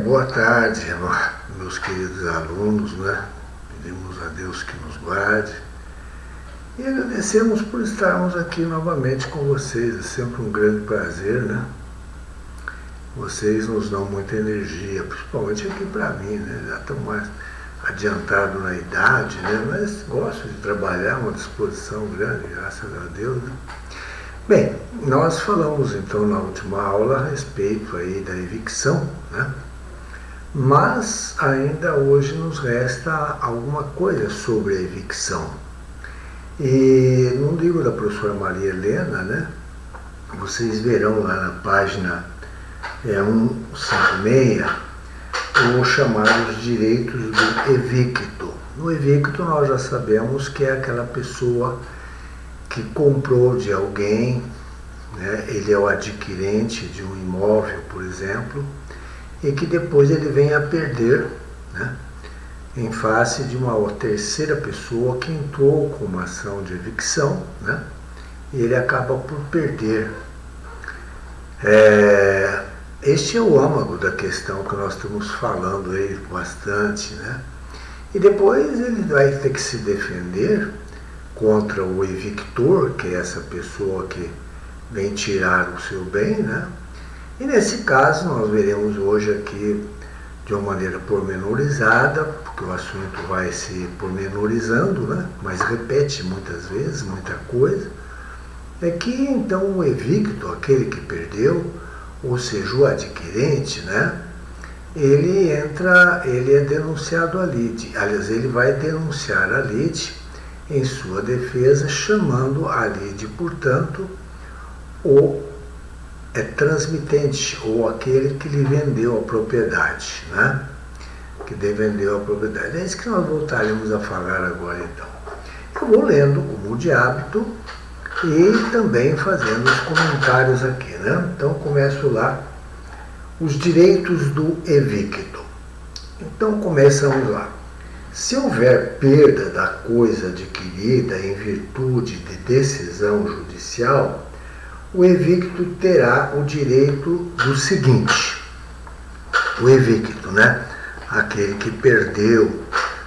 Boa tarde, meus queridos alunos, né? Pedimos a Deus que nos guarde e agradecemos por estarmos aqui novamente com vocês. É sempre um grande prazer, né? Vocês nos dão muita energia, principalmente aqui para mim, né? Já estão mais adiantado na idade, né? Mas gosto de trabalhar, uma disposição grande, graças a Deus, né? Bem, nós falamos então na última aula a respeito aí da evicção, né? Mas ainda hoje nos resta alguma coisa sobre a evicção. E no livro da professora Maria Helena, né? Vocês verão lá na página 156 os chamados direitos do evicto. No evicto nós já sabemos que é aquela pessoa que comprou de alguém, né? Ele é o adquirente de um imóvel, por exemplo, e que depois ele vem a perder, né? Em face de uma terceira pessoa que entrou com uma ação de evicção, né? E ele acaba por perder. Este é o âmago da questão que nós estamos falando aí bastante, né? E depois ele vai ter que se defender contra o evictor, que é essa pessoa que vem tirar o seu bem, né? E nesse caso nós veremos hoje aqui de uma maneira pormenorizada, porque o assunto vai se pormenorizando, né? Mas repete muitas vezes, muita coisa, é que então o evicto, aquele que perdeu, ou seja, o adquirente, né? Ele é denunciado à lide. Aliás, ele vai denunciar a lide em sua defesa, chamando a lide, portanto, o transmitente, ou aquele que lhe vendeu a propriedade, né? Que lhe vendeu a propriedade. É isso que nós voltaremos a falar agora, então. Eu vou lendo, como de hábito, e também fazendo os comentários aqui, né? Então, começo lá, os direitos do evicto. Então, começamos lá. Se houver perda da coisa adquirida em virtude de decisão judicial, o evicto terá o direito do seguinte: o evicto, né? Aquele que perdeu,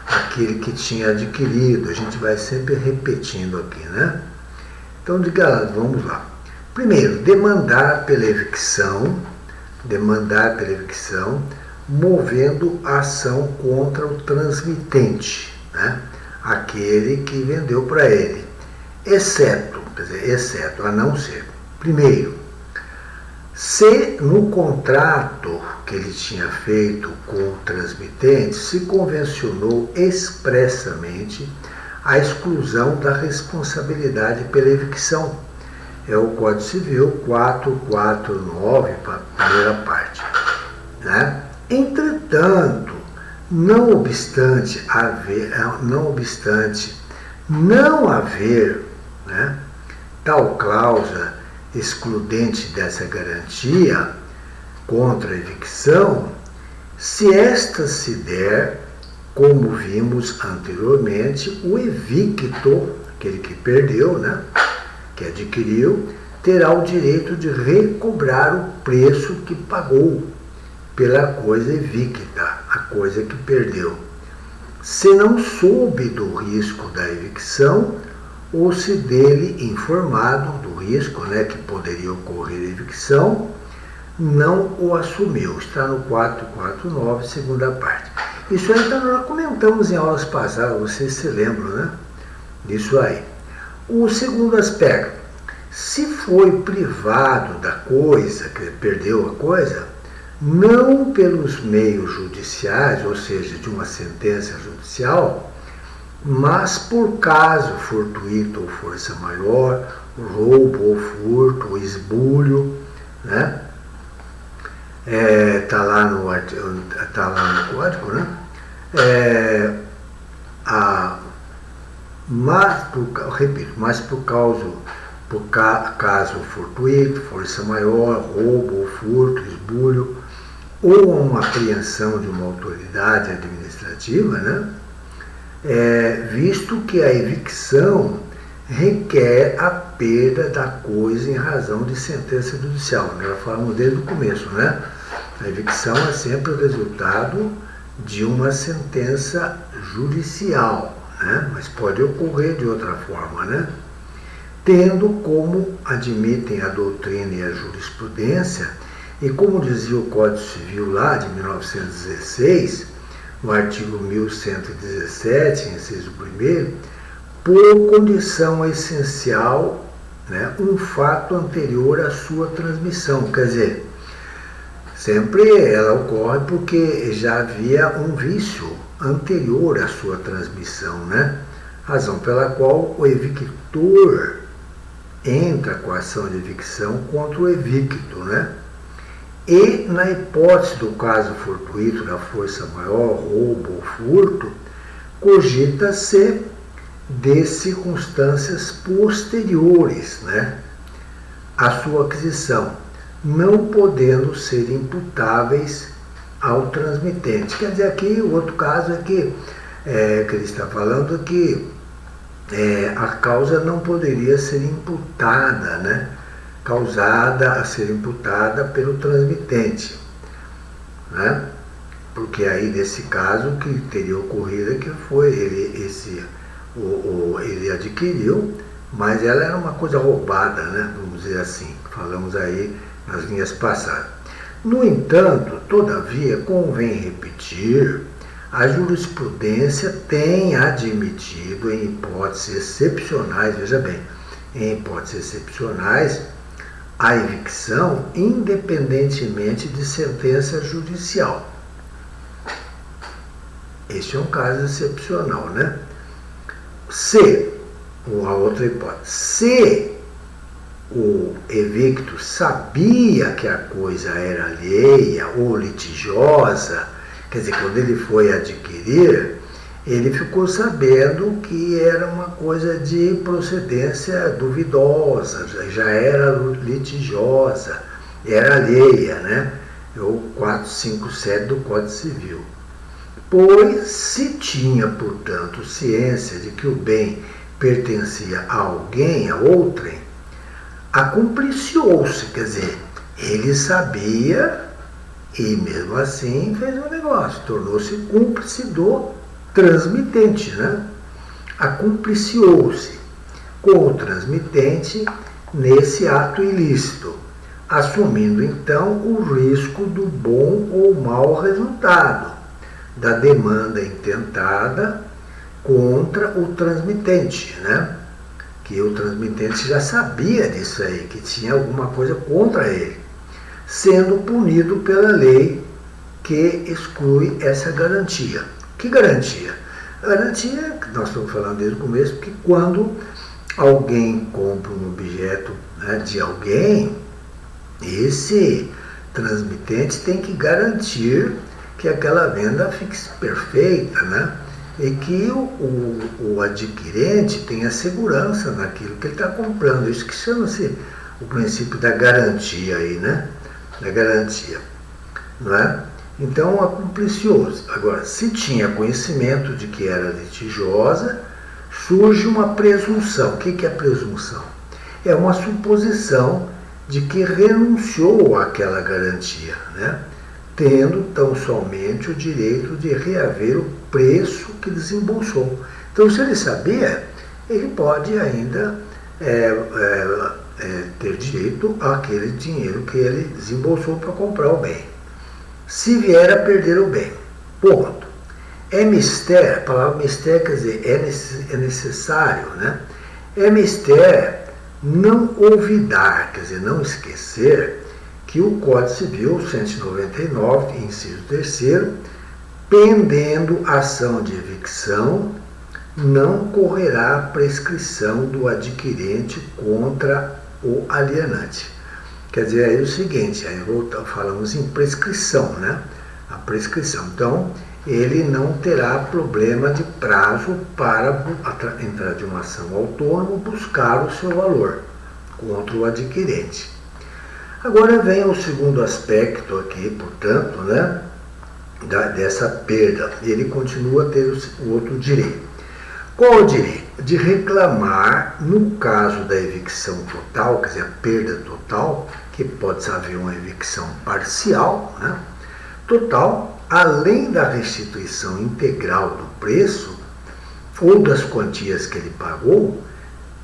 aquele que tinha adquirido. A gente vai sempre repetindo aqui, né? Então, diga lá, vamos lá. Primeiro, demandar pela evicção, movendo a ação contra o transmitente, né? Aquele que vendeu para ele, exceto, a não ser, primeiro, se no contrato que ele tinha feito com o transmitente se convencionou expressamente a exclusão da responsabilidade pela evicção. É o Código Civil 449, primeira parte, né? Entretanto, não obstante não haver, né, tal cláusula excludente dessa garantia contra a evicção, se esta se der, como vimos anteriormente, o evicto, aquele que perdeu, né, que adquiriu, terá o direito de recobrar o preço que pagou pela coisa evicta, a coisa que perdeu, se não soube do risco da evicção ou se dele informado do risco, né, que poderia ocorrer a evicção, não o assumiu. Está no 449, segunda parte. Isso aí então nós comentamos em aulas passadas, vocês se lembram, né? Disso aí. O segundo aspecto, se foi privado da coisa, que perdeu a coisa, não pelos meios judiciais, ou seja, de uma sentença judicial, mas por caso fortuito ou força maior, roubo ou furto, ou esbulho, né? Tá lá no código, né? Mas por caso fortuito, força maior, roubo ou furto, esbulho, ou uma apreensão de uma autoridade administrativa, né? Visto que a evicção requer a perda da coisa em razão de sentença judicial. Nós falamos desde o começo, né? A evicção é sempre o resultado de uma sentença judicial, né? Mas pode ocorrer de outra forma, né? Tendo como admitem a doutrina e a jurisprudência, e como dizia o Código Civil lá de 1916, no artigo 1117, inciso 1º, por condição essencial, né, um fato anterior à sua transmissão. Quer dizer, sempre ela ocorre porque já havia um vício anterior à sua transmissão, né? Razão pela qual o evictor entra com a ação de evicção contra o evicto, né? E, na hipótese do caso fortuito da força maior, roubo ou furto, cogita-se de circunstâncias posteriores, né, à sua aquisição, não podendo ser imputáveis ao transmitente. Quer dizer, aqui o outro caso é que ele está falando que a causa não poderia ser imputada, né? Causada a ser imputada pelo transmitente, né? Porque aí nesse caso o que teria ocorrido é que foi ele adquiriu, mas ela era uma coisa roubada, né? Vamos dizer assim, falamos aí nas linhas passadas. No entanto, todavia, convém repetir, a jurisprudência tem admitido em hipóteses excepcionais, veja bem, em hipóteses excepcionais, a evicção independentemente de sentença judicial. Este é um caso excepcional, né? A outra hipótese, se o evicto sabia que a coisa era alheia ou litigiosa, quer dizer, quando ele foi adquirir, ele ficou sabendo que era uma coisa de procedência duvidosa, já era litigiosa, era alheia, né? É o 457 do Código Civil. Pois se tinha, portanto, ciência de que o bem pertencia a alguém, a outrem, acumpliciou-se, quer dizer, ele sabia e mesmo assim fez um negócio, tornou-se cúmplice do transmitente, né? Acumpliciou-se com o transmitente nesse ato ilícito, assumindo então o risco do bom ou mau resultado da demanda intentada contra o transmitente, né? Que o transmitente já sabia disso aí, que tinha alguma coisa contra ele, sendo punido pela lei que exclui essa garantia. Que garantia? A garantia, que nós estamos falando desde o começo, que quando alguém compra um objeto, né, de alguém, esse transmitente tem que garantir que aquela venda fique perfeita, né? E que o adquirente tenha segurança naquilo que ele está comprando. Isso que chama-se o princípio da garantia aí, né? Da garantia, não é? Então, acumpliciou-se. Agora, se tinha conhecimento de que era litigiosa, surge uma presunção. O que é presunção? É uma suposição de que renunciou àquela garantia, né? Tendo tão somente o direito de reaver o preço que desembolsou. Então, se ele sabia, ele pode ainda ter direito àquele dinheiro que ele desembolsou para comprar o bem. Se vier a perder o bem, ponto. É mister, a palavra mister quer dizer é necessário, né? É mister não olvidar, quer dizer, não esquecer que o Código Civil 199, inciso 3º, pendendo ação de evicção, não correrá prescrição do adquirente contra o alienante. Quer dizer, aí é o seguinte, aí falamos em prescrição, né? A prescrição. Então, ele não terá problema de prazo para entrar de uma ação autônoma, buscar o seu valor contra o adquirente. Agora vem o segundo aspecto aqui, portanto, né, dessa perda. Ele continua a ter o outro direito. Qual o direito? de reclamar, no caso da evicção total, quer dizer, a perda total, que pode haver uma evicção parcial, né? Total, além da restituição integral do preço ou das quantias que ele pagou,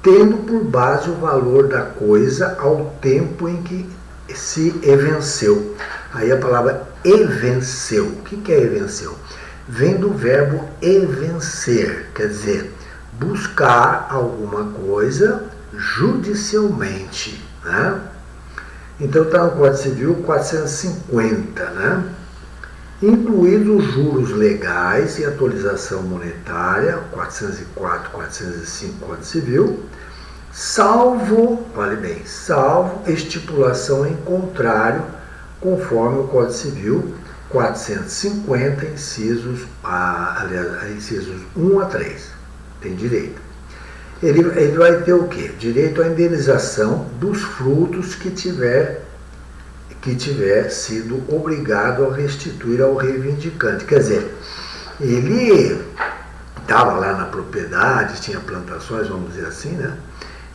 tendo por base o valor da coisa ao tempo em que se evenceu. Aí a palavra evenceu. O que é evenceu? Vem do verbo evencer, quer dizer, buscar alguma coisa judicialmente, né? Então está no Código Civil 450, né? Incluídos os juros legais e atualização monetária, 404, 405 Código Civil, salvo, vale bem, salvo estipulação em contrário, conforme o Código Civil 450, incisos 1 a 3. Tem direito. Ele vai ter o quê? Direito à indenização dos frutos que tiver sido obrigado a restituir ao reivindicante. Quer dizer, ele estava lá na propriedade, tinha plantações, vamos dizer assim, né?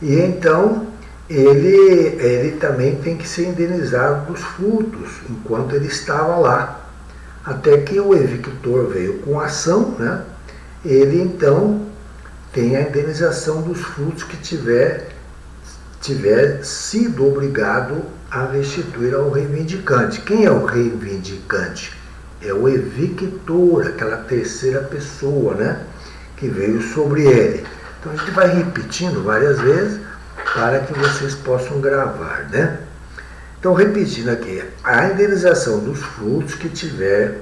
E então ele também tem que ser indenizado dos frutos enquanto ele estava lá. Até que o evictor veio com ação, né? Ele então tem a indenização dos frutos que tiver sido obrigado a restituir ao reivindicante. Quem é o reivindicante? É o evictor, aquela terceira pessoa, né, que veio sobre ele. Então a gente vai repetindo várias vezes para que vocês possam gravar, né? Então, repetindo aqui, a indenização dos frutos que tiver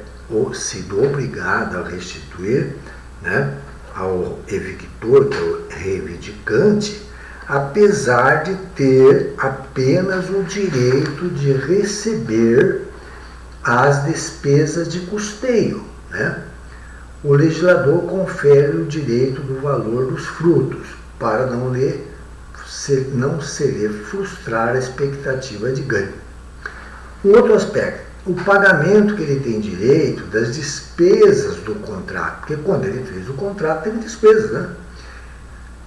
sido obrigado a restituir, né, ao evictor, que é o reivindicante, apesar de ter apenas o direito de receber as despesas de custeio, né? O legislador confere o direito do valor dos frutos, para não se lhe frustrar a expectativa de ganho. Um outro aspecto, o pagamento que ele tem direito das despesas do contrato, porque quando ele fez o contrato teve despesas, né?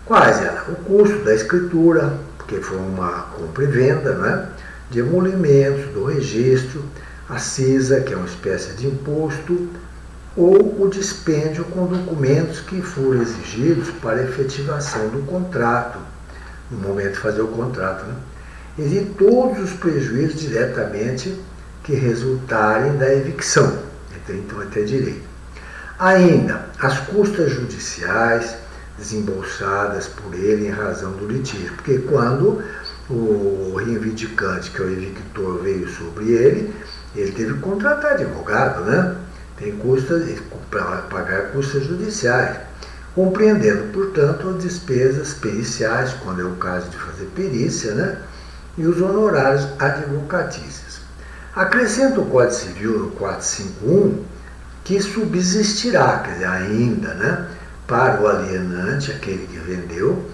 Quais eram? O custo da escritura, porque foi uma compra e venda, né? De emolumentos, do registro, a CISA, que é uma espécie de imposto, ou o dispêndio com documentos que foram exigidos para a efetivação do contrato, no momento de fazer o contrato, né? E todos os prejuízos diretamente que resultarem da evicção. Então, vai ter direito. Ainda, as custas judiciais desembolsadas por ele em razão do litígio. Porque quando o reivindicante, que é o evictor, veio sobre ele teve que contratar advogado, né? Tem custas para pagar custas judiciais. Compreendendo, portanto, as despesas periciais, quando é o caso de fazer perícia, né? E os honorários advocatícios. Acrescenta o Código Civil no 451 que subsistirá, quer dizer, ainda, né, para o alienante, aquele que vendeu,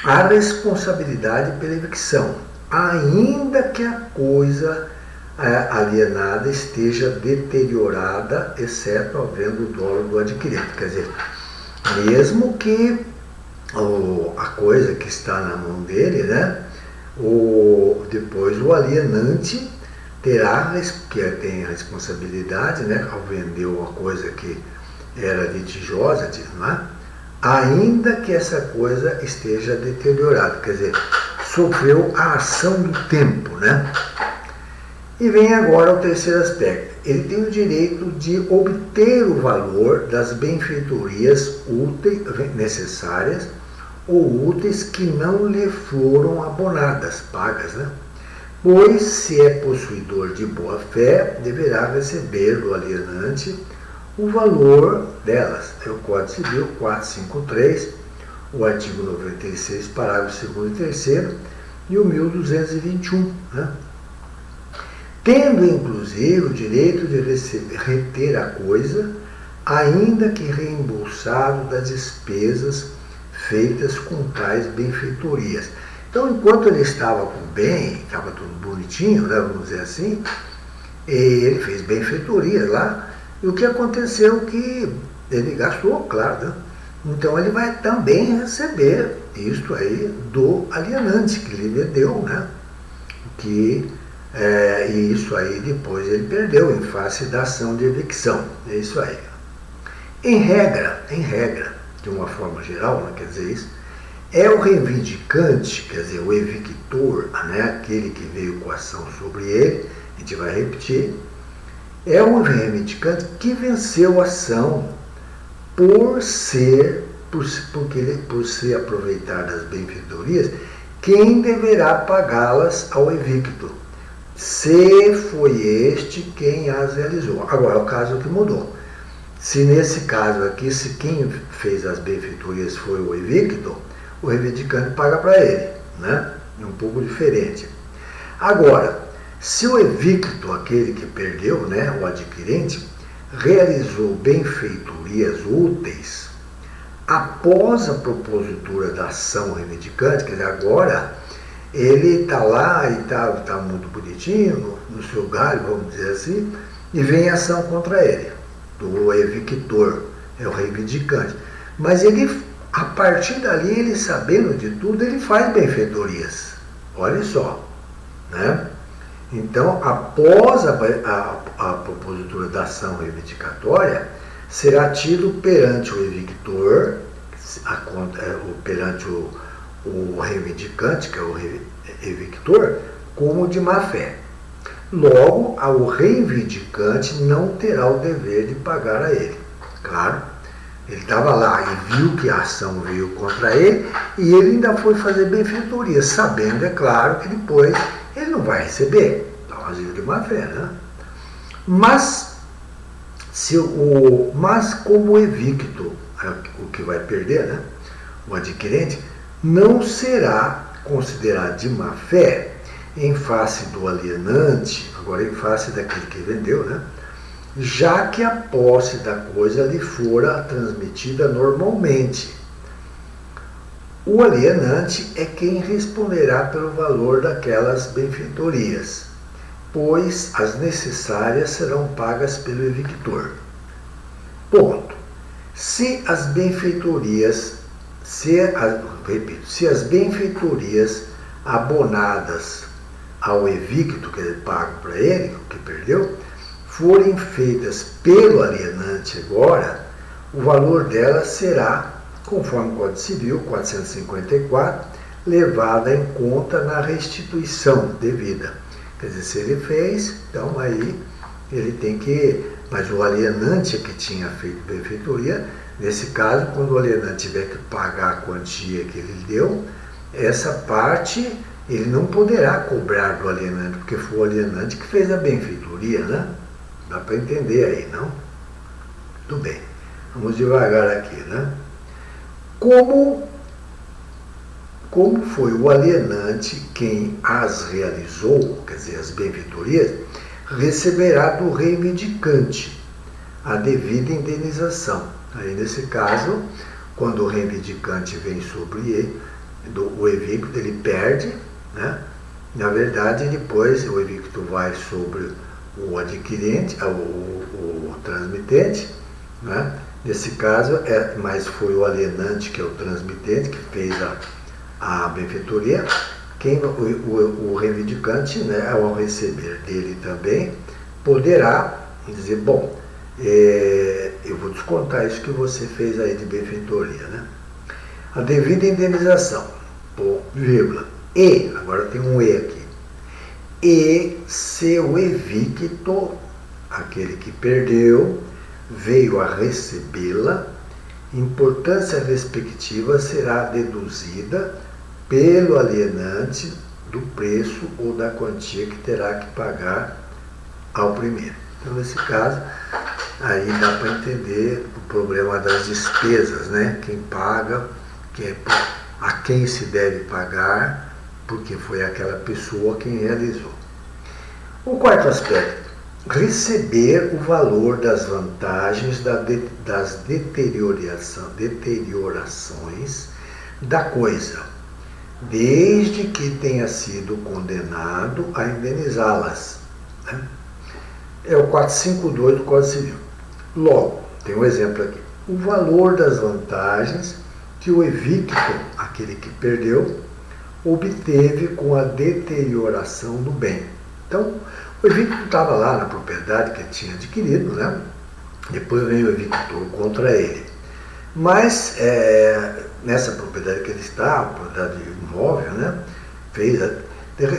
a responsabilidade pela evicção, ainda que a coisa alienada esteja deteriorada, exceto havendo o dolo do adquirente. Quer dizer, mesmo que a coisa que está na mão dele, né, depois o alienante terá, que tem a responsabilidade, né, ao vender uma coisa que era litigiosa, não é? Ainda que essa coisa esteja deteriorada, quer dizer, sofreu a ação do tempo, né? E vem agora o terceiro aspecto. Ele tem o direito de obter o valor das benfeitorias úteis, necessárias ou úteis que não lhe foram abonadas, pagas, né? Pois, se é possuidor de boa-fé, deverá receber do alienante o valor delas. É o Código Civil 453, o artigo 96, parágrafo 2º e 3º, e o 1221, né? Tendo, inclusive, o direito de reter a coisa, ainda que reembolsado das despesas feitas com tais benfeitorias. Então, enquanto ele estava com o bem, estava tudo bonitinho, né, vamos dizer assim, ele fez benfeitorias lá, e o que aconteceu que ele gastou, claro, né? então ele vai também receber isto aí do alienante que lhe vendeu, né? E isso aí depois ele perdeu em face da ação de evicção. É isso aí. Em regra, de uma forma geral, né, quer dizer isso, é o reivindicante, quer dizer, o evictor, né, aquele que veio com a ação sobre ele, a gente vai repetir, é o reivindicante que venceu a ação por ser aproveitar das benfeitorias, quem deverá pagá-las ao evicto, se foi este quem as realizou. Agora, o caso que mudou. Se nesse caso aqui, se quem fez as benfeitorias foi o evicto, o reivindicante paga para ele, né? É um pouco diferente. Agora, se o evicto, aquele que perdeu, né, o adquirente, realizou benfeitorias úteis após a propositura da ação reivindicante, quer dizer, agora ele está lá e está muito bonitinho no seu galho, vamos dizer assim, e vem a ação contra ele, do evictor, é o reivindicante. Mas ele, a partir dali, ele sabendo de tudo, ele faz benfeitorias. Olha só, né? Então, após a propositura da ação reivindicatória, será tido perante o evictor, perante o reivindicante, que é o evictor, como de má fé. Logo, o reivindicante não terá o dever de pagar a ele. Claro, ele estava lá e viu que a ação veio contra ele e ele ainda foi fazer benfeitoria, sabendo, é claro, que depois ele não vai receber. Então, agiu de má fé, né? Mas como o evicto, o que vai perder, né, o adquirente, não será considerado de má fé em face do alienante, agora em face daquele que vendeu, né, já que a posse da coisa lhe fora transmitida normalmente. O alienante é quem responderá pelo valor daquelas benfeitorias, pois as necessárias serão pagas pelo evictor. Ponto. Se as benfeitorias abonadas ao evicto, que ele paga para ele, que perdeu, forem feitas pelo alienante agora, o valor delas será, conforme o Código Civil 454, levada em conta na restituição devida. Quer dizer, se ele fez, então aí ele tem que... Mas o alienante que tinha feito benfeitoria, nesse caso, quando o alienante tiver que pagar a quantia que ele deu, essa parte ele não poderá cobrar do alienante, porque foi o alienante que fez a benfeitoria, né? Dá para entender aí, não? Tudo bem. Vamos devagar aqui, né? Como foi o alienante quem as realizou, quer dizer, as benfeitorias, receberá do reivindicante a devida indenização. Aí, nesse caso, quando o reivindicante vem sobre ele, o evicto, ele perde, né? Na verdade, depois o evicto vai sobre o adquirente, o transmitente, né? Nesse caso, mas foi o alienante, que é o transmitente, que fez a benfeitoria. O reivindicante, né, ao receber dele também, poderá dizer, bom, eu vou descontar isso que você fez aí de benfeitoria, né? A devida indenização, vírgula, e, agora tem um e aqui, e se o evicto, aquele que perdeu, veio a recebê-la, importância respectiva será deduzida pelo alienante do preço ou da quantia que terá que pagar ao primeiro. Então, nesse caso, aí dá para entender o problema das despesas, né? Quem paga, a quem se deve pagar, porque foi aquela pessoa quem realizou. O quarto aspecto, receber o valor das vantagens das deteriorações da coisa, desde que tenha sido condenado a indenizá-las, né? É o 452 do Código Civil. Logo, tem um exemplo aqui. o valor das vantagens que o evicto, aquele que perdeu, obteve com a deterioração do bem. Então, o evicto estava lá na propriedade que ele tinha adquirido, né? Depois veio o evictor contra ele. Mas, nessa propriedade que ele está, a propriedade imóvel, né?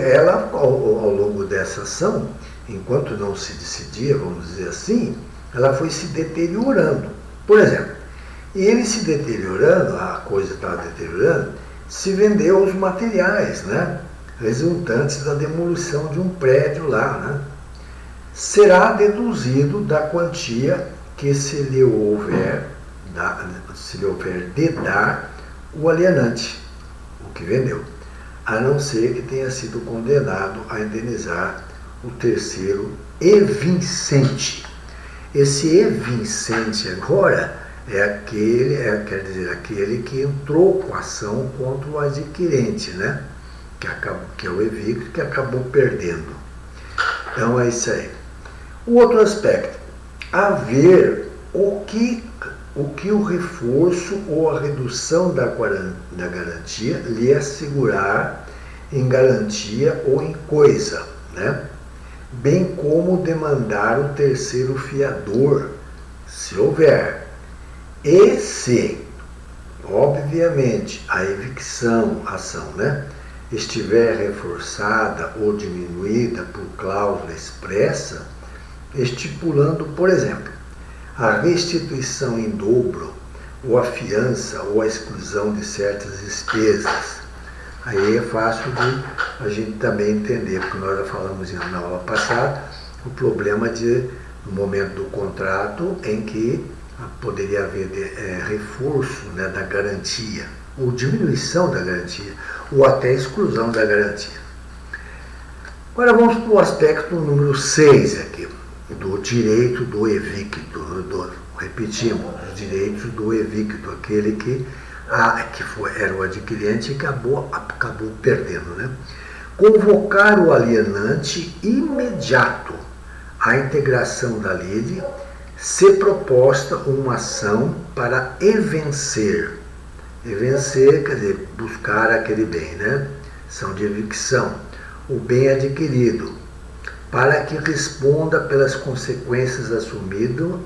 Ela, ao longo dessa ação, enquanto não se decidia, vamos dizer assim, ela foi se deteriorando. Por exemplo, e ele se deteriorando, a coisa estava deteriorando, se vendeu os materiais, né, resultantes da demolição de um prédio lá, né, será deduzido da quantia que se lhe houver de dar o alienante, o que vendeu, a não ser que tenha sido condenado a indenizar o terceiro evincente. Esse evincente agora quer dizer, aquele que entrou com a ação contra o adquirente, né? Que é o evicto, que acabou perdendo. Então é isso aí. O outro aspecto, haver o que o reforço ou a redução da garantia lhe assegurar em garantia ou em coisa, né? Bem como demandar o terceiro fiador, se houver. E se, obviamente, a evicção, ação, né, estiver reforçada ou diminuída por cláusula expressa, estipulando, por exemplo, a restituição em dobro, ou a fiança, ou a exclusão de certas despesas. Aí é fácil de a gente também entender, porque nós já falamos na aula passada, o problema no momento do contrato em que poderia haver reforço, né, da garantia, ou diminuição da garantia, ou até exclusão da garantia. Agora vamos para o aspecto número 6 aqui, do direito do evicto. Repetimos, os direitos do evicto, aquele que era o adquirente e acabou perdendo, né? Convocar o alienante imediato à integração da lide, se proposta uma ação para evencer. Evencer quer dizer buscar aquele bem, né? Ação de evicção, o bem adquirido, para que responda pelas consequências assumindo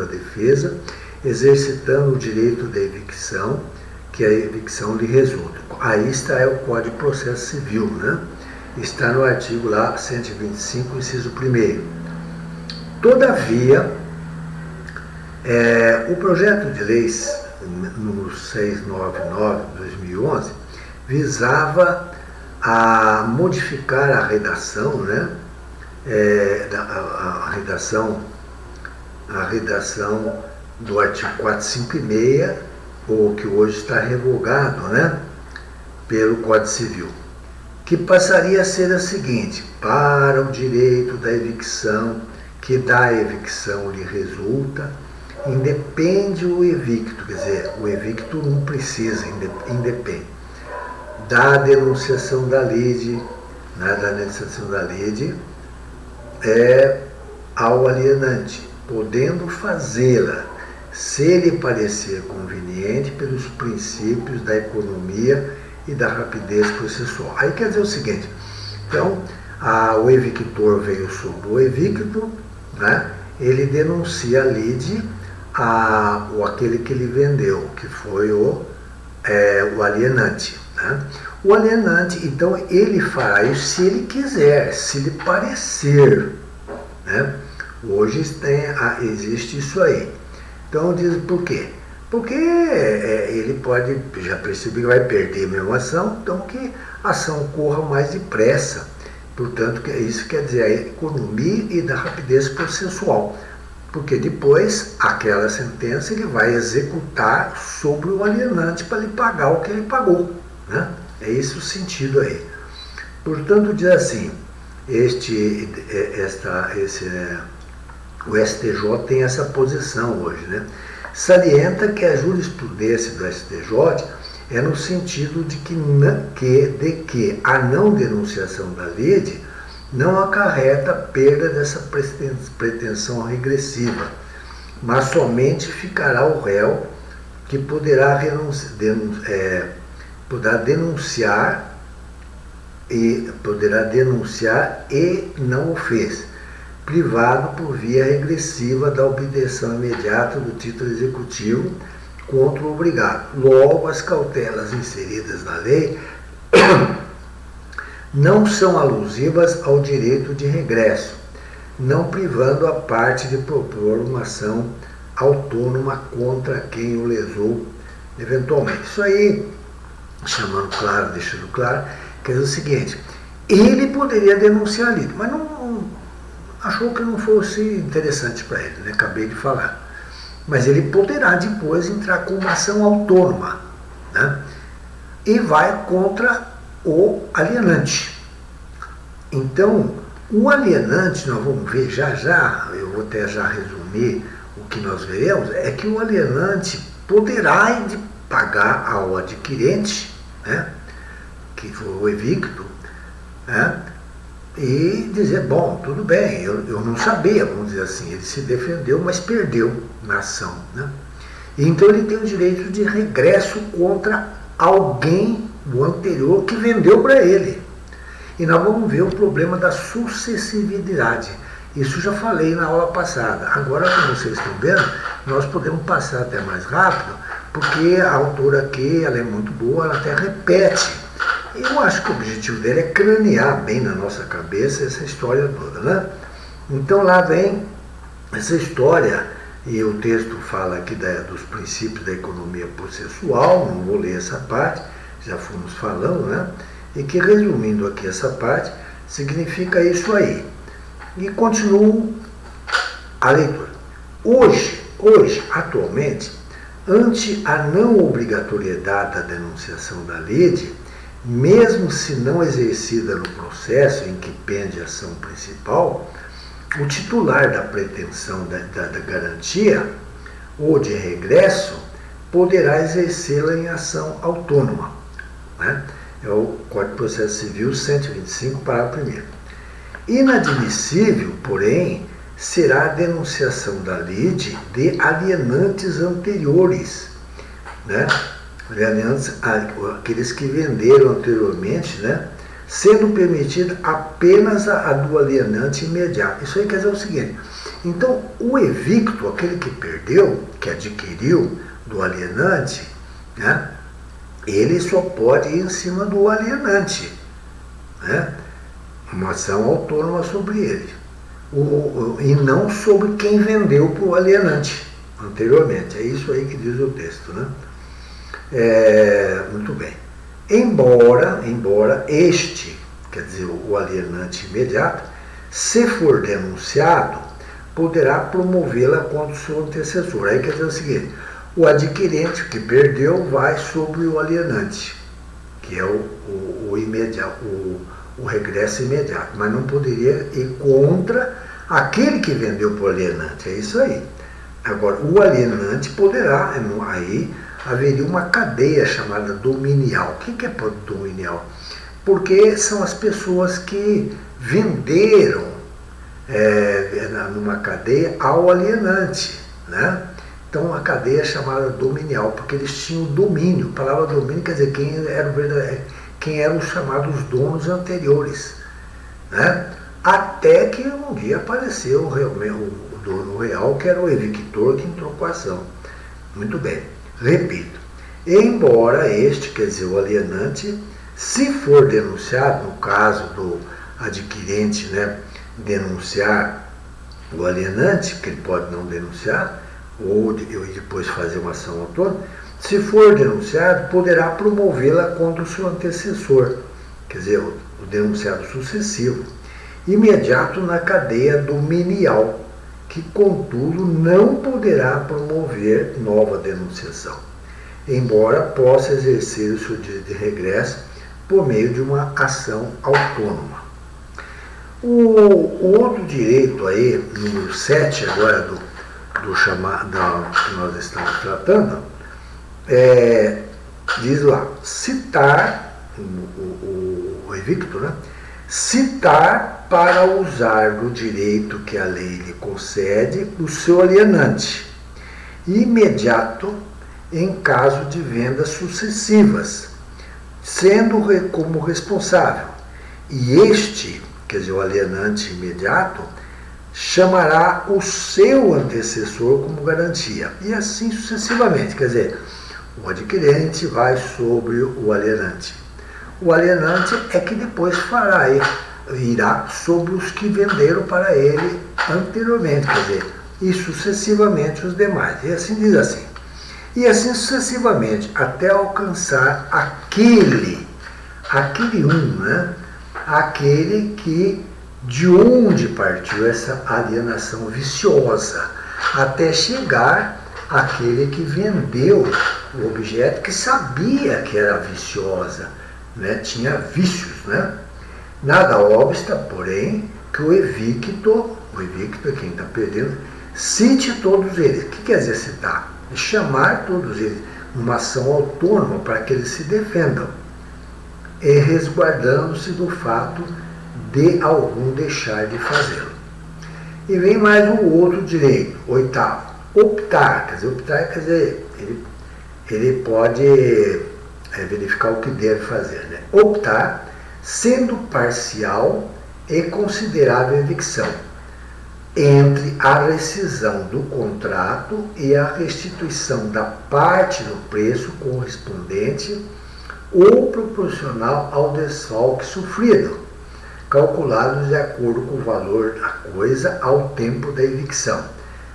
a defesa, exercitando o direito da evicção, que a evicção lhe resulta. Aí está o Código de Processo Civil, né? Está no artigo lá 125, inciso 1º. Todavia, o projeto de lei número 699 de 2011 visava a modificar a redação, né? A redação do artigo 456, ou que hoje está revogado, né, pelo Código Civil, que passaria a ser a seguinte: para o direito da evicção, que da evicção lhe resulta, independe o evicto, quer dizer, o evicto não precisa, independe, da denunciação da lide, né, ao alienante, podendo fazê-la, se lhe parecer conveniente, pelos princípios da economia e da rapidez processual. Aí quer dizer o seguinte: então, o evictor veio sobre o evicto, né? Ele denuncia a lide aquele que ele vendeu, que foi o alienante, né? O alienante, então, ele fará isso se ele quiser, se lhe parecer, né? Hoje existe isso aí. Então diz por quê? Porque ele pode, já perceber que vai perder mesmo a ação, então que a ação corra mais depressa. Portanto, isso quer dizer a economia e da rapidez processual. Porque depois, aquela sentença ele vai executar sobre o alienante para lhe pagar o que ele pagou, né? É esse o sentido aí. Portanto, diz assim, o STJ tem essa posição hoje, né? Salienta que a jurisprudência do STJ é no sentido de que a não denunciação da lide não acarreta perda dessa pretensão regressiva, mas somente ficará o réu que poderá denunciar e não o fez, privado por via regressiva da obtenção imediata do título executivo contra o obrigado. Logo, as cautelas inseridas na lei não são alusivas ao direito de regresso, não privando a parte de propor uma ação autônoma contra quem o lesou eventualmente. Isso aí, deixando claro, quer dizer o seguinte: ele poderia denunciar ali, mas não achou que não fosse interessante para ele, né? Acabei de falar. Mas ele poderá depois entrar com uma ação autônoma, né? E vai contra o alienante. Então, o alienante, nós vamos ver já, eu vou até já resumir o que nós veremos, é que o alienante poderá pagar ao adquirente, né, que foi o evicto, né, e dizer, bom, tudo bem, eu não sabia, vamos dizer assim, ele se defendeu, mas perdeu na ação, né? Então ele tem o direito de regresso contra alguém do anterior que vendeu para ele. E nós vamos ver o problema da sucessividade. Isso já falei na aula passada. Agora, como vocês estão vendo, nós podemos passar até mais rápido, porque a autora aqui, ela é muito boa, ela até repete. Eu acho que o objetivo dele é cranear bem na nossa cabeça essa história toda, né? Então lá vem essa história, e o texto fala aqui dos princípios da economia processual, não vou ler essa parte, já fomos falando, né? E que, resumindo aqui essa parte, significa isso aí. E continuo a leitura. Hoje, atualmente, ante a não obrigatoriedade da denunciação da lide, mesmo se não exercida no processo em que pende a ação principal, o titular da pretensão da garantia ou de regresso poderá exercê-la em ação autônoma, né? É o Código de Processo Civil 125, parágrafo 1º. Inadmissível, porém, será a denunciação da lide de alienantes anteriores, né? Alienantes, aqueles que venderam anteriormente, né? Sendo permitida apenas a do alienante imediato. Isso aí quer dizer o seguinte: então, o evicto, aquele que perdeu, que adquiriu do alienante, né? Ele só pode ir em cima do alienante, né? Uma ação autônoma sobre ele, e não sobre quem vendeu para o alienante anteriormente. É isso aí que diz o texto, né? Muito bem. Embora este, quer dizer, o alienante imediato, se for denunciado, poderá promovê-la contra o seu antecessor. Aí quer dizer o seguinte: o adquirente que perdeu vai sobre o alienante, que é o imediato, o regresso imediato, mas não poderia ir contra aquele que vendeu para o alienante. É isso aí. Agora, o alienante poderá, aí haveria uma cadeia chamada dominial. O que é dominial? Porque são as pessoas que venderam numa cadeia ao alienante, né? Então a cadeia é chamada dominial, porque eles tinham domínio. A palavra domínio quer dizer quem eram os chamados donos anteriores, né? Até que um dia apareceu o dono real, que era o evictor, que entrou com a ação. Muito bem, repito. Embora este, quer dizer, o alienante, se for denunciado, no caso do adquirente, né, denunciar o alienante, que ele pode não denunciar, ou depois fazer uma ação autônoma, se for denunciado, poderá promovê-la contra o seu antecessor, quer dizer, o denunciado sucessivo, imediato na cadeia dominial, que, contudo, não poderá promover nova denunciação, embora possa exercer o seu direito de regresso por meio de uma ação autônoma. O outro direito aí, número 7 agora do chamado que nós estamos tratando, diz lá, citar, o evicto, né? Citar para usar do direito que a lei lhe concede o seu alienante, e imediato em caso de vendas sucessivas, sendo como responsável. E este, quer dizer, o alienante imediato, chamará o seu antecessor como garantia, e assim sucessivamente. Quer dizer, o adquirente vai sobre o alienante. O alienante é que depois irá sobre os que venderam para ele anteriormente, quer dizer, e sucessivamente os demais. E assim diz assim. E assim sucessivamente, até alcançar aquele né? Aquele que de onde partiu essa alienação viciosa, até chegar àquele que vendeu o objeto que sabia que era viciosa, né? Tinha vícios, né? Nada obsta, porém, que o evicto é quem está perdendo, cite todos eles. O que quer dizer citar? Chamar todos eles numa ação autônoma para que eles se defendam, e resguardando-se do fato de algum deixar de fazê-lo. E vem mais um outro direito, oitavo, optar. Quer dizer, ele pode verificar o que deve fazer, né? Optar, sendo parcial e considerável evicção, entre a rescisão do contrato e a restituição da parte do preço correspondente ou proporcional ao desfalque sofrido, calculados de acordo com o valor da coisa ao tempo da evicção.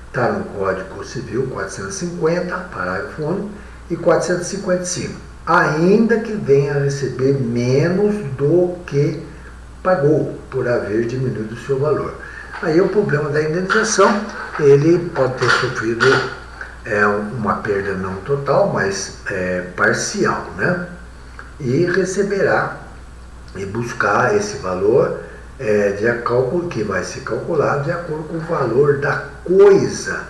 Está no Código Civil 450, parágrafo único, e 455. Ainda que venha a receber menos do que pagou, por haver diminuído o seu valor. Aí o problema da indenização, ele pode ter sofrido uma perda não total, mas parcial, né? E receberá e buscar esse valor de cálculo que vai ser calculado de acordo com o valor da coisa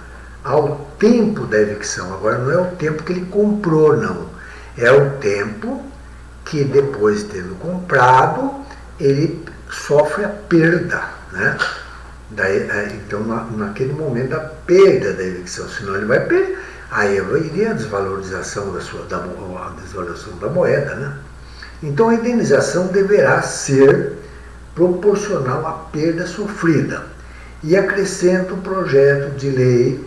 ao tempo da evicção. Agora não é o tempo que ele comprou, não. É o tempo que depois de tendo comprado, ele sofre a perda, né? Então, naquele momento da perda da evicção, senão ele vai perder, aí iria a desvalorização desvalorização da moeda, né? Então a indenização deverá ser proporcional à perda sofrida. E acrescenta o projeto de lei,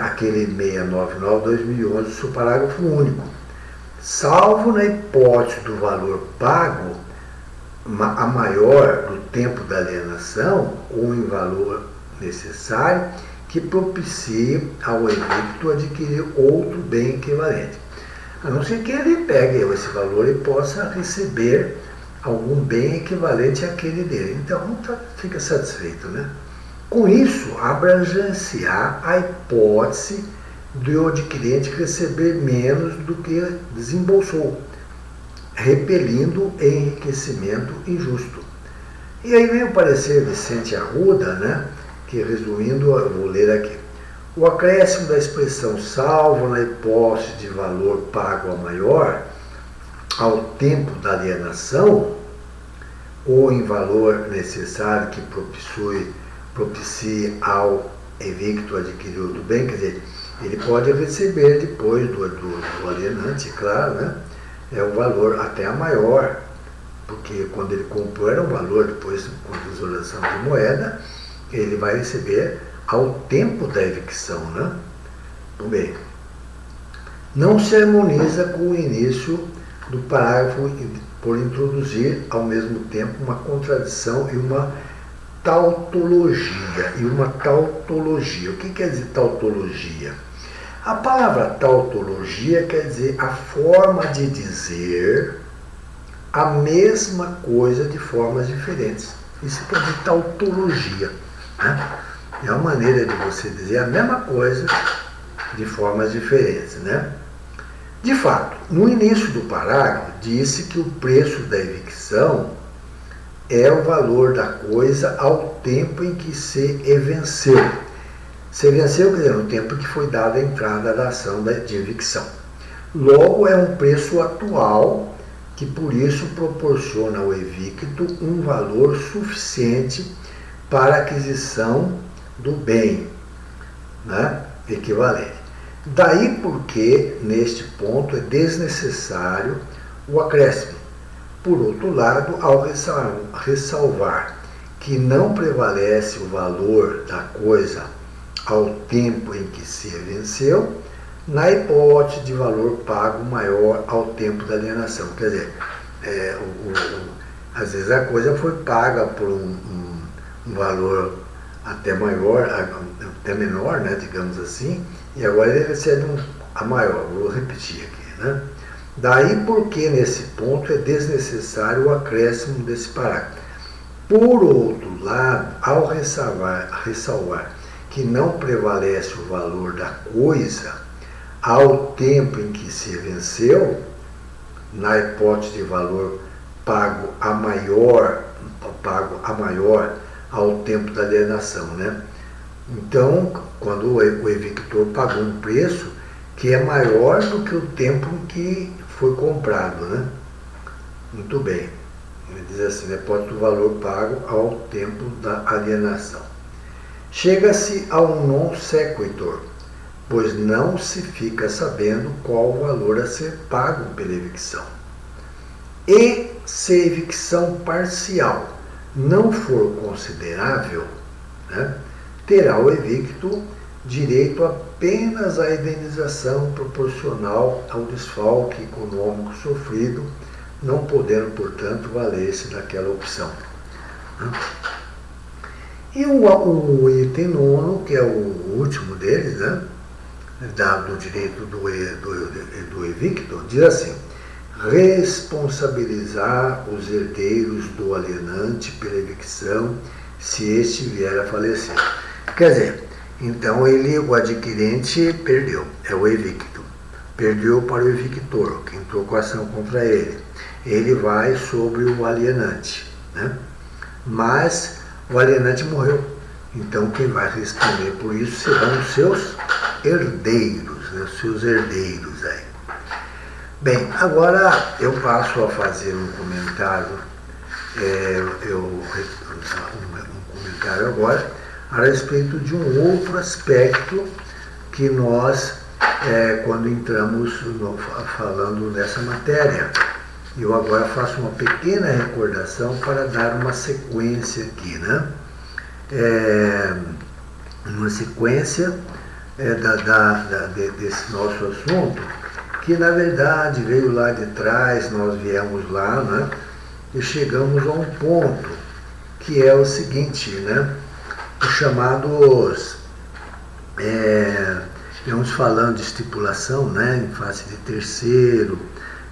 aquele 699/2011, seu parágrafo único. Salvo na hipótese do valor pago a maior do tempo da alienação ou em valor necessário que propicie ao evicto adquirir outro bem equivalente. A não ser que ele pegue esse valor e possa receber algum bem equivalente àquele dele. Então, fica satisfeito, né? Com isso, abrangenciar a hipótese do adquirente receber menos do que desembolsou, repelindo enriquecimento injusto. E aí vem o parecer Vicente Arruda, né? Que, resumindo, eu vou ler aqui. O acréscimo da expressão salvo na hipótese de valor pago a maior ao tempo da alienação ou em valor necessário que propicie ao evicto adquirido do bem, quer dizer, ele pode receber depois do alienante, claro, né? É um valor até a maior, porque quando ele comprou era um valor, depois com a desvalorização de moeda, ele vai receber ao tempo da evicção, né? Muito bem. Não se harmoniza com o início do parágrafo por introduzir ao mesmo tempo uma contradição e uma tautologia. O que quer dizer tautologia? A palavra tautologia quer dizer a forma de dizer a mesma coisa de formas diferentes. Isso quer dizer tautologia, né? É uma maneira de você dizer a mesma coisa de formas diferentes, né? De fato, no início do parágrafo, disse que o preço da evicção é o valor da coisa ao tempo em que se venceu. Se venceu, quer dizer, no tempo que foi dada a entrada da ação de evicção. Logo, é um preço atual que, por isso, proporciona ao evicto um valor suficiente para a aquisição do bem, né? Equivalente. Daí porque, neste ponto, é desnecessário o acréscimo. Por outro lado, ao ressalvar que não prevalece o valor da coisa ao tempo em que se venceu, na hipótese de valor pago maior ao tempo da alienação. Quer dizer, às vezes a coisa foi paga por um valor até maior, até menor, né, digamos assim, e agora ele recebe a maior. Vou repetir aqui, né? Daí porque nesse ponto é desnecessário o acréscimo desse parágrafo. Por outro lado, ao ressalvar que não prevalece o valor da coisa ao tempo em que se venceu, na hipótese de valor pago a maior ao tempo da alienação, né? Então, quando o evictor pagou um preço que é maior do que o tempo em que foi comprado, né? Muito bem. Ele diz assim, né? Hipótese do valor pago ao tempo da alienação. Chega-se a um non sequitur, pois não se fica sabendo qual o valor a ser pago pela evicção. E se a evicção parcial não for considerável, né, terá o evicto direito apenas à indenização proporcional ao desfalque econômico sofrido, não podendo, portanto, valer-se daquela opção. E o item 9, que é o último deles, né, do direito do evicto, diz assim: responsabilizar os herdeiros do alienante pela evicção se este vier a falecer. Quer dizer, então o adquirente perdeu, é o evicto. Perdeu para o evictor, que entrou com a ação contra ele. Ele vai sobre o alienante, né? Mas o alienante morreu. Então quem vai responder por isso serão os seus herdeiros, né? Os seus herdeiros aí. Bem, agora eu passo a fazer um comentário, um comentário agora a respeito de um outro aspecto que nós, quando entramos falando nessa matéria, eu agora faço uma pequena recordação para dar uma sequência aqui, né? Uma sequência desse nosso assunto, que na verdade veio lá de trás, nós viemos lá, né, e chegamos a um ponto que é o seguinte, né, os chamados, viemos falando de estipulação, né, em face de terceiro,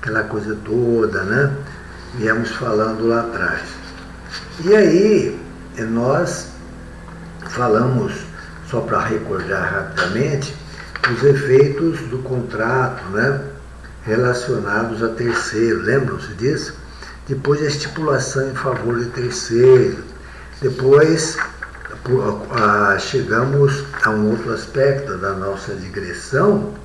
aquela coisa toda, né, viemos falando lá atrás. E aí nós falamos, só para recordar rapidamente, os efeitos do contrato, né, relacionados a terceiro, lembram-se disso? Depois a estipulação em favor de terceiro. Depois chegamos a um outro aspecto da nossa digressão,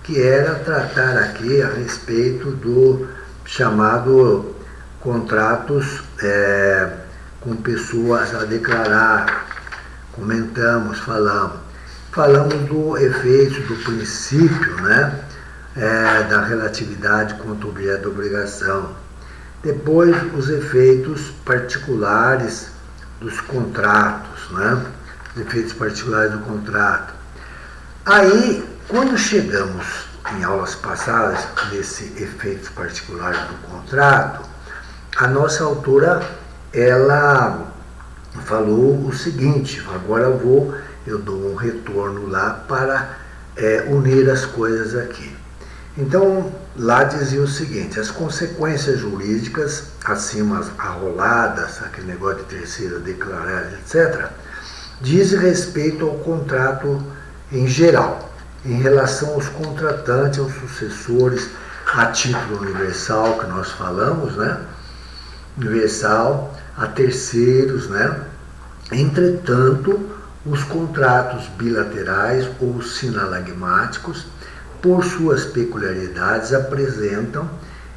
que era tratar aqui a respeito do chamado contratos com pessoas a declarar. Comentamos, falamos do efeito do princípio, né, da relatividade quanto ao objeto da obrigação. Depois, os efeitos particulares dos contratos, né, os efeitos particulares do contrato. Aí, quando chegamos em aulas passadas nesse efeitos particulares do contrato, a nossa autora, ela falou o seguinte, agora eu dou um retorno lá para unir as coisas aqui. Então, lá dizia o seguinte: as consequências jurídicas, acima arroladas, aquele negócio de terceiro declarar, etc., diz respeito ao contrato em geral, em relação aos contratantes, aos sucessores, a título universal, que nós falamos, né? Universal, a terceiros, né? Entretanto, os contratos bilaterais ou sinalagmáticos, por suas peculiaridades, apresentam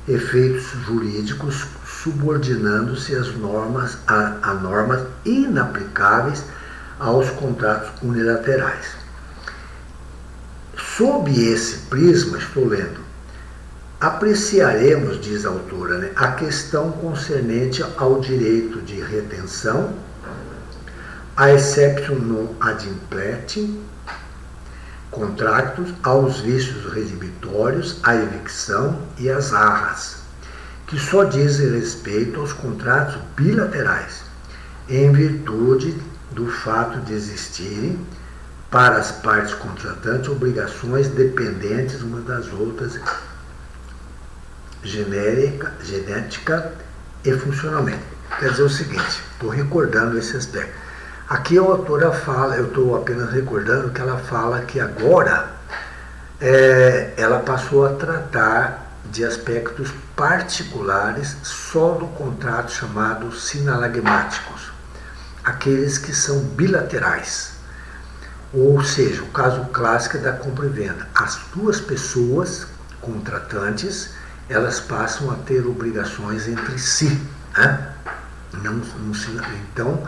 efeitos jurídicos subordinando-se às normas, a normas inaplicáveis aos contratos unilaterais. Sob esse prisma, estou lendo, apreciaremos, diz a autora, né, a questão concernente ao direito de retenção, a exception non ad impletim, contractos, aos vícios redibitórios, à evicção e às arras, que só dizem respeito aos contratos bilaterais, em virtude do fato de existirem para as partes contratantes obrigações dependentes umas das outras, genética e funcionamento. Quer dizer o seguinte, estou recordando esse aspecto. Aqui a autora fala, eu estou apenas recordando que ela fala que agora ela passou a tratar de aspectos particulares só do contrato chamado sinalagmáticos, aqueles que são bilaterais. Ou seja, o caso clássico é da compra e venda. As duas pessoas contratantes, elas passam a ter obrigações entre si, né? Então,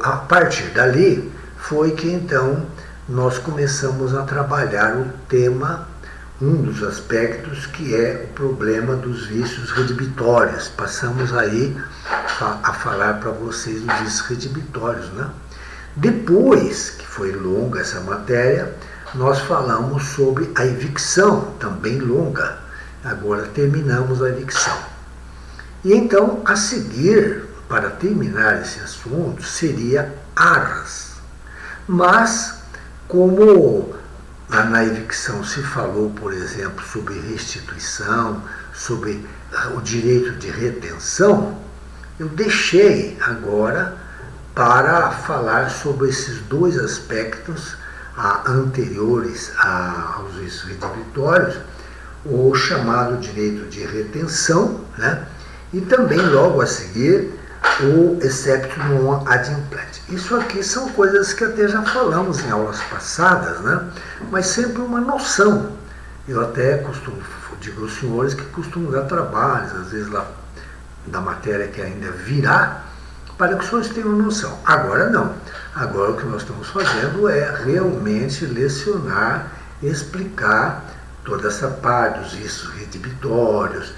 a partir dali, foi que então nós começamos a trabalhar o tema, um dos aspectos que é o problema dos vícios redibitórios. Passamos aí a falar para vocês dos vícios redibitórios, né? Depois, que foi longa essa matéria, nós falamos sobre a evicção, também longa. Agora terminamos a evicção. E então, a seguir, para terminar esse assunto, seria arras. Mas, como na evicção se falou, por exemplo, sobre restituição, sobre o direito de retenção, eu deixei agora para falar sobre esses dois aspectos anteriores aos vícios redibitórios, o chamado direito de retenção, né? E também logo a seguir o exceptum non ad impletim. Isso aqui são coisas que até já falamos em aulas passadas, né? Mas sempre uma noção. Eu até digo aos senhores que costumo dar trabalhos, às vezes lá da matéria que ainda virá, para que os senhores tenham noção. Agora não. Agora o que nós estamos fazendo é realmente lecionar, explicar toda essa parte dos vícios redibitórios,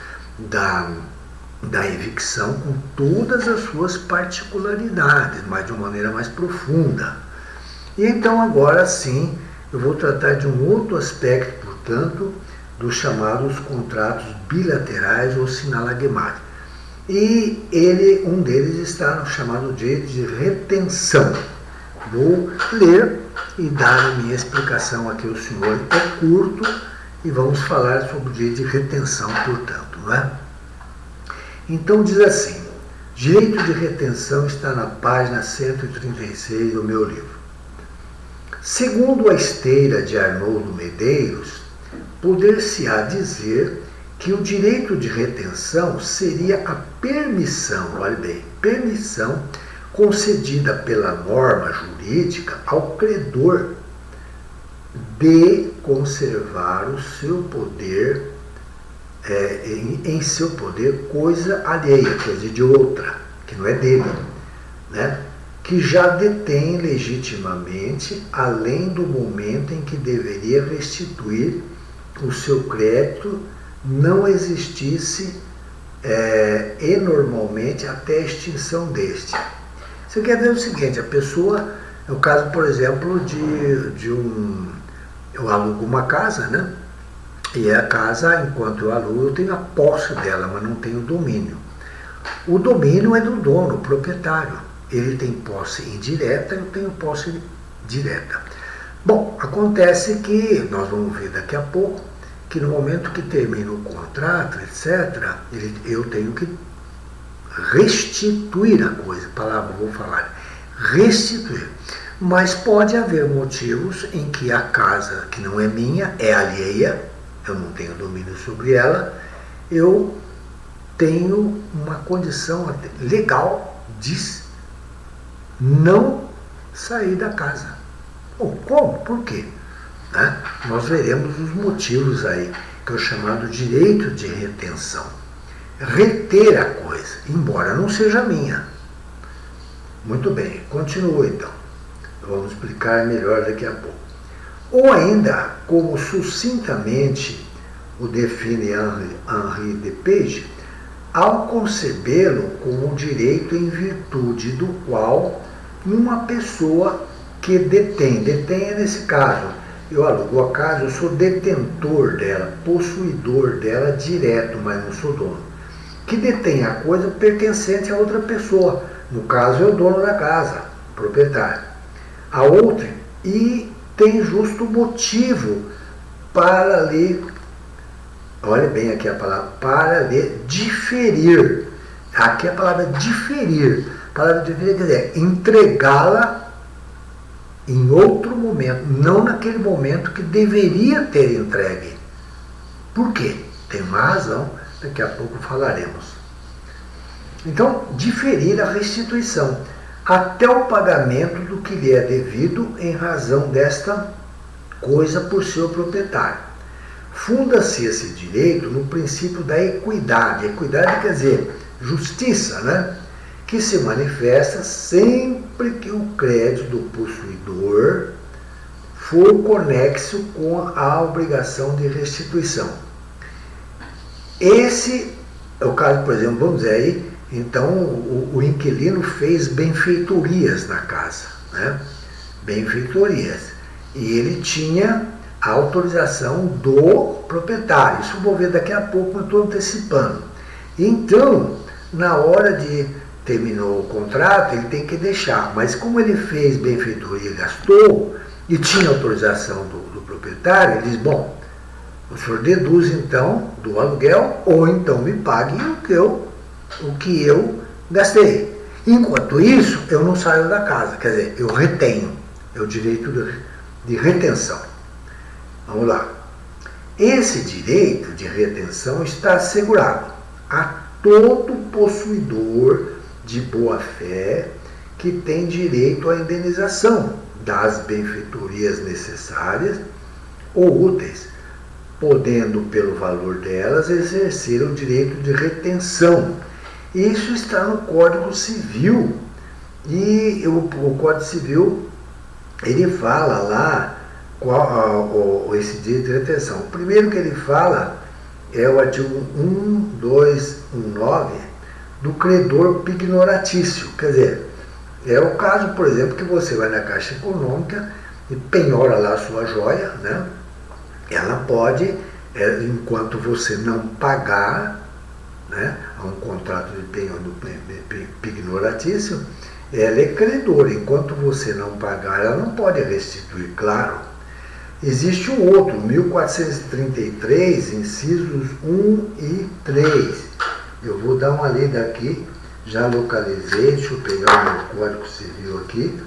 da evicção, com todas as suas particularidades, mas de uma maneira mais profunda. E então agora sim, eu vou tratar de um outro aspecto, portanto, dos chamados contratos bilaterais ou sinalagmáticos. E um deles está no chamado direito de retenção. Vou ler e dar a minha explicação aqui ao senhor. É curto e vamos falar sobre o direito de retenção, portanto, não é? Então diz assim, direito de retenção está na página 136 do meu livro. Segundo a esteira de Arnoldo Medeiros, poder-se-á dizer que o direito de retenção seria a permissão, olha bem, permissão concedida pela norma jurídica ao credor de conservar o seu poder, em seu poder, coisa alheia, quer dizer, de outra, que não é dele, né? Que já detém legitimamente, além do momento em que deveria restituir o seu crédito, não existisse e normalmente até a extinção deste. Isso quer dizer o seguinte, a pessoa, é o caso, por exemplo, eu alugo uma casa, né? E a casa, enquanto eu alugo, eu tenho a posse dela, mas não tenho domínio. O domínio é do dono, o proprietário. Ele tem posse indireta, eu tenho posse direta. Bom, acontece que, nós vamos ver daqui a pouco, que no momento que termina o contrato, etc., eu tenho que restituir a coisa, palavra vou falar, restituir. Mas pode haver motivos em que a casa, que não é minha, é alheia, eu não tenho domínio sobre ela, eu tenho uma condição legal de não sair da casa. Bom, como? Por quê? Né? Nós veremos os motivos aí, que é o chamado direito de retenção. Reter a coisa, embora não seja minha. Muito bem, continua então. Vamos explicar melhor daqui a pouco. Ou ainda, como sucintamente o define Henri Depage, ao concebê-lo como um direito em virtude do qual uma pessoa que detém nesse caso, eu alugo a casa, eu sou detentor dela, possuidor dela direto, mas não sou dono, que detém a coisa pertencente a outra pessoa, no caso é o dono da casa, proprietário, a outra, e tem justo motivo para lhe, olha bem aqui a palavra, para lhe diferir. Aqui a palavra diferir. A palavra diferir quer dizer entregá-la em outro momento, não naquele momento que deveria ter entregue. Por quê? Tem uma razão, daqui a pouco falaremos. Então, diferir a restituição até o pagamento do que lhe é devido em razão desta coisa por seu proprietário. Funda-se esse direito no princípio da equidade. Equidade quer dizer justiça, né? Que se manifesta sempre que o crédito do possuidor for conexo com a obrigação de restituição. Esse é o caso, por exemplo, vamos dizer aí, então o inquilino fez benfeitorias na casa, né? Benfeitorias. E ele tinha a autorização do proprietário. Isso eu vou ver daqui a pouco, mas estou antecipando. Então, na hora de terminou o contrato, ele tem que deixar. Mas como ele fez benfeitoria e gastou, e tinha autorização do proprietário, ele diz, bom, o senhor deduz então do aluguel, ou então me pague o que eu gastei. Enquanto isso, eu não saio da casa, quer dizer, eu retenho, é o direito de retenção. Vamos lá. Esse direito de retenção está assegurado a todo possuidor de boa-fé que tem direito à indenização das benfeitorias necessárias ou úteis, podendo, pelo valor delas, exercer o direito de retenção. Isso está no Código Civil. E o Código Civil, ele fala lá esse direito de retenção. O primeiro que ele fala é o artigo 1219 do credor pignoratício. Quer dizer, é o caso, por exemplo, que você vai na Caixa Econômica e penhora lá a sua joia, né? Ela pode, enquanto você não pagar, né, a um contrato de penhor do pignoratício, ela é credora. Enquanto você não pagar, ela não pode restituir, claro. Existe um outro, 1433, incisos 1 e 3. Eu vou dar uma lida aqui, já localizei, deixa eu pegar o meu Código Civil aqui,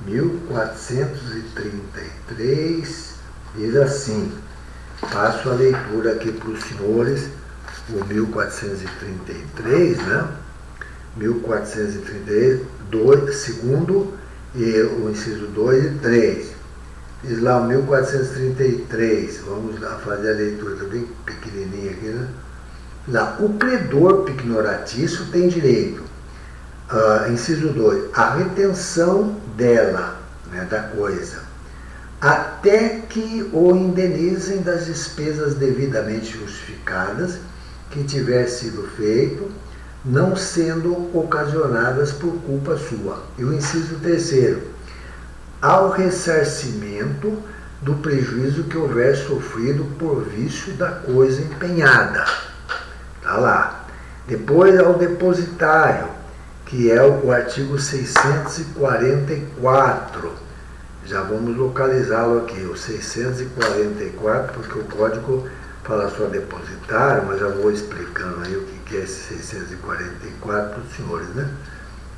1433, diz assim, faço a leitura aqui para os senhores, o 1433, né? 1433, segundo, e o inciso 2 e 3. Diz lá o 1433, vamos lá fazer a leitura, está bem pequenininha aqui, né? Lá, o credor pignoratício tem direito, inciso 2, a retenção dela, né, da coisa, até que o indenizem das despesas devidamente justificadas que tiver sido feito, não sendo ocasionadas por culpa sua. E o inciso 3º, ao ressarcimento do prejuízo que houver sofrido por vício da coisa empenhada. Está lá. Depois ao depositário, que é o artigo 644. Já vamos localizá-lo aqui, o 644, porque o código fala só depositário, mas já vou explicando aí o que é esse 644 para os senhores, né?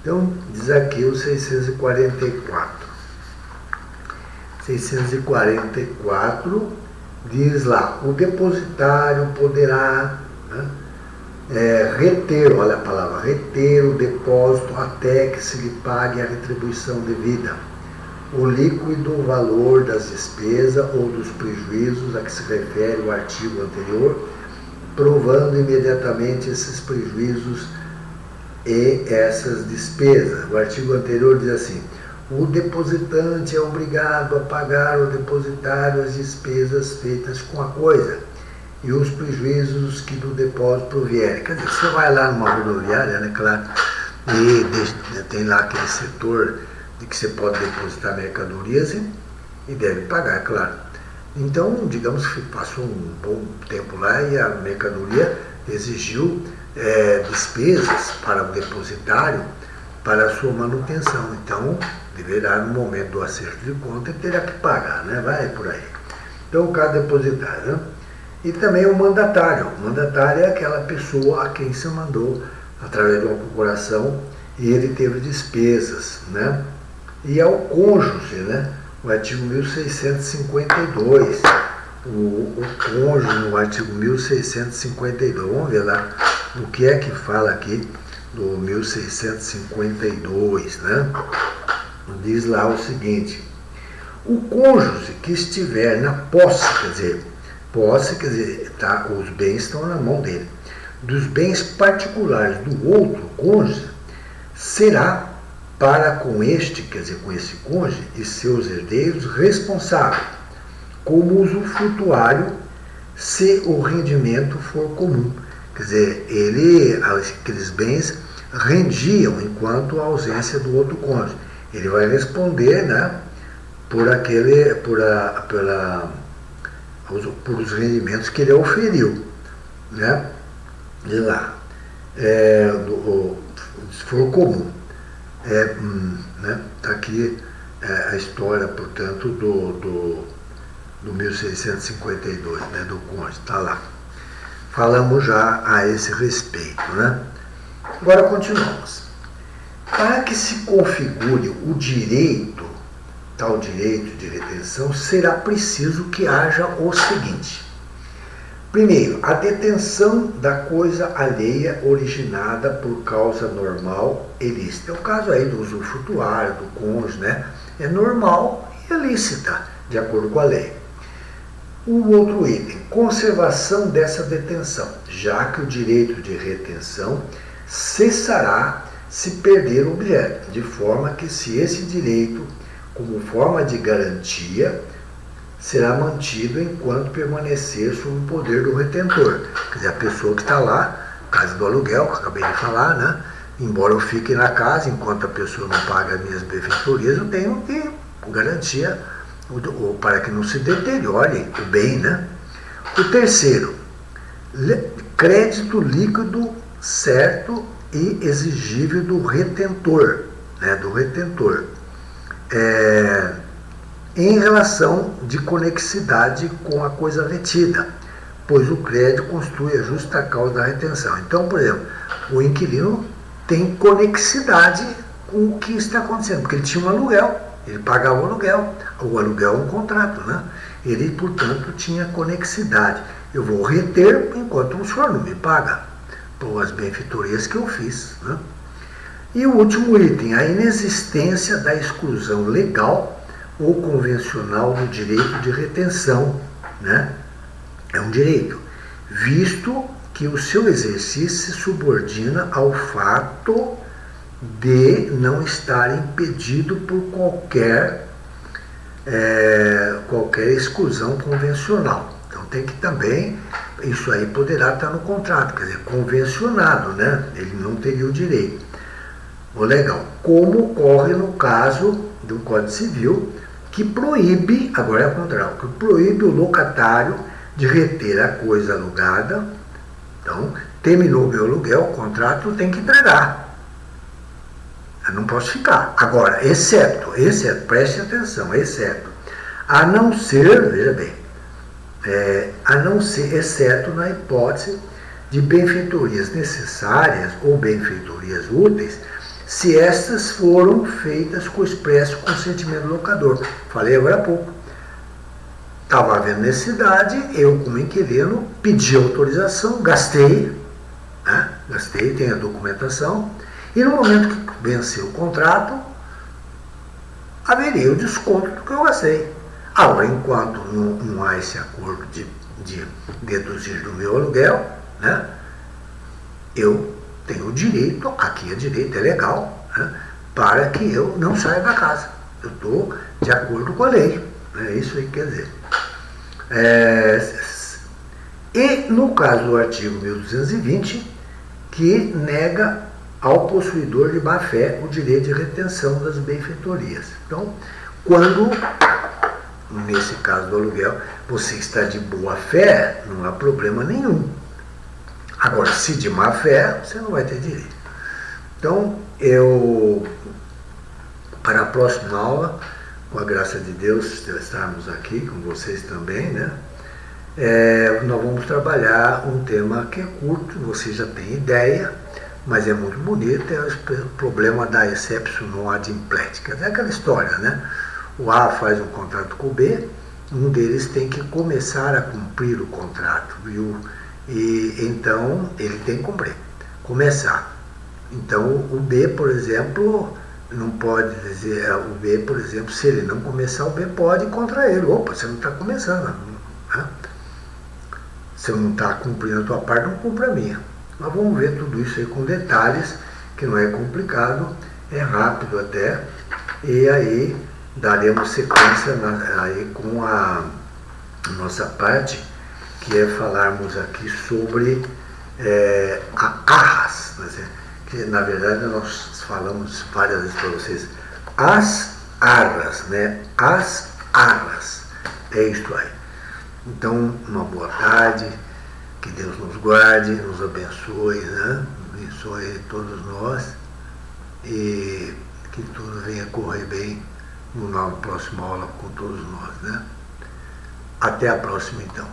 Então, diz aqui o 644. 644 diz lá, o depositário poderá, né, reter, olha a palavra, reter o depósito até que se lhe pague a retribuição devida, o líquido valor das despesas ou dos prejuízos a que se refere o artigo anterior, provando imediatamente esses prejuízos e essas despesas. O artigo anterior diz assim, o depositante é obrigado a pagar ao depositário as despesas feitas com a coisa e os prejuízos que do depósito provierem. Quer dizer, você vai lá numa rodoviária, né, claro, e tem lá aquele setor de que você pode depositar mercadorias e deve pagar, é claro. Então, digamos que passou um bom tempo lá e a mercadoria exigiu despesas para o depositário para a sua manutenção. Então, deverá, no momento do acerto de conta, ele terá que pagar, né? Vai por aí. Então, o caso depositário, né? E também o mandatário. O mandatário é aquela pessoa a quem se mandou através de uma procuração e ele teve despesas, né? E ao cônjuge, né? O artigo 1652. O cônjuge no artigo 1652. Vamos ver lá o que é que fala aqui do 1652, né? Diz lá o seguinte: o cônjuge que estiver na posse, quer dizer, tá, os bens estão na mão dele, dos bens particulares do outro cônjuge, será para com este, quer dizer, com esse cônjuge e seus herdeiros, responsável como usufrutuário se o rendimento for comum. Quer dizer, aqueles bens rendiam enquanto a ausência do outro cônjuge. Ele vai responder, né, por os rendimentos que ele oferiu, né, de lá, se for comum. Né, tá aqui a história, portanto, do 1652, né, do cônjuge, está lá. Falamos já a esse respeito, né? Agora continuamos. Para que se configure o direito, tal direito de retenção, será preciso que haja o seguinte. Primeiro, a detenção da coisa alheia originada por causa normal e lícita. É o caso aí do usufrutuário, do cônjuge, né? É normal e é lícita, de acordo com a lei. O outro item, conservação dessa detenção, já que o direito de retenção cessará se perder o objeto, de forma que se esse direito, como forma de garantia, será mantido enquanto permanecer sob o poder do retentor. Quer dizer, a pessoa que está lá, caso do aluguel, que eu acabei de falar, né? Embora eu fique na casa, enquanto a pessoa não paga as minhas benfeitorias, eu tenho que garantia para que não se deteriore o bem, né? O terceiro, crédito líquido certo e exigível do retentor, né? Em relação de conexidade com a coisa retida, pois o crédito constitui a justa causa da retenção. Então, por exemplo, o inquilino tem conexidade com o que está acontecendo, porque ele tinha um aluguel, ele pagava o aluguel é um contrato, né? Ele, portanto, tinha conexidade. Eu vou reter enquanto o senhor não me paga por as benfeitorias que eu fiz, né? E o último item, a inexistência da exclusão legal ou convencional do direito de retenção, né? É um direito, visto que o seu exercício se subordina ao fato de não estar impedido por qualquer exclusão convencional. Então tem que também, isso aí poderá estar no contrato, quer dizer, convencionado, né? Ele não teria o direito. Legal. Como ocorre no caso do Código Civil, que proíbe, agora é o contrário, que proíbe o locatário de reter a coisa alugada. Então, terminou o meu aluguel, o contrato tem que entregar. Eu não posso ficar. Agora, exceto, preste atenção, exceto, a não ser, veja bem, exceto na hipótese de benfeitorias necessárias ou benfeitorias úteis, se estas foram feitas com expresso consentimento do locador. Falei agora há pouco. Estava havendo necessidade, eu como inquilino pedi autorização, gastei, né? Tem a documentação, e no momento que venceu o contrato, haveria o desconto do que eu gastei. Agora, enquanto não há esse acordo de deduzir do meu aluguel, né, eu tenho o direito, aqui é direito, é legal, né, para que eu não saia da casa. Eu estou de acordo com a lei. É isso aí que quer dizer. E no caso do artigo 1220, que nega ao possuidor de má-fé o direito de retenção das benfeitorias. Então, quando, nesse caso do aluguel, você está de boa fé, não há problema nenhum. Agora, se de má fé, você não vai ter direito. Então, para a próxima aula, com a graça de Deus, estarmos aqui com vocês também, né? Nós vamos trabalhar um tema que é curto, você já tem ideia, mas é muito bonito, é o problema da exceptio non ad impletica. É aquela história, né? O A faz um contrato com o B, um deles tem que começar a cumprir o contrato, viu? E então ele tem que cumprir, começar. Então o B, por exemplo, não pode dizer, o B, por exemplo, se ele não começar, o B pode ir contra ele. Opa, você não está começando, né? Se eu não está cumprindo a tua parte, não cumpre a minha. Nós vamos ver tudo isso aí com detalhes, que não é complicado, é rápido até, e aí daremos sequência aí com a nossa parte, que é falarmos aqui sobre a arras, que na verdade nós falamos várias vezes para vocês, as arras, né? As arras, é isto aí. Então, uma boa tarde, que Deus nos guarde, nos abençoe, né? Abençoe todos nós e que tudo venha correr bem na próxima aula com todos nós, né? Até a próxima, então.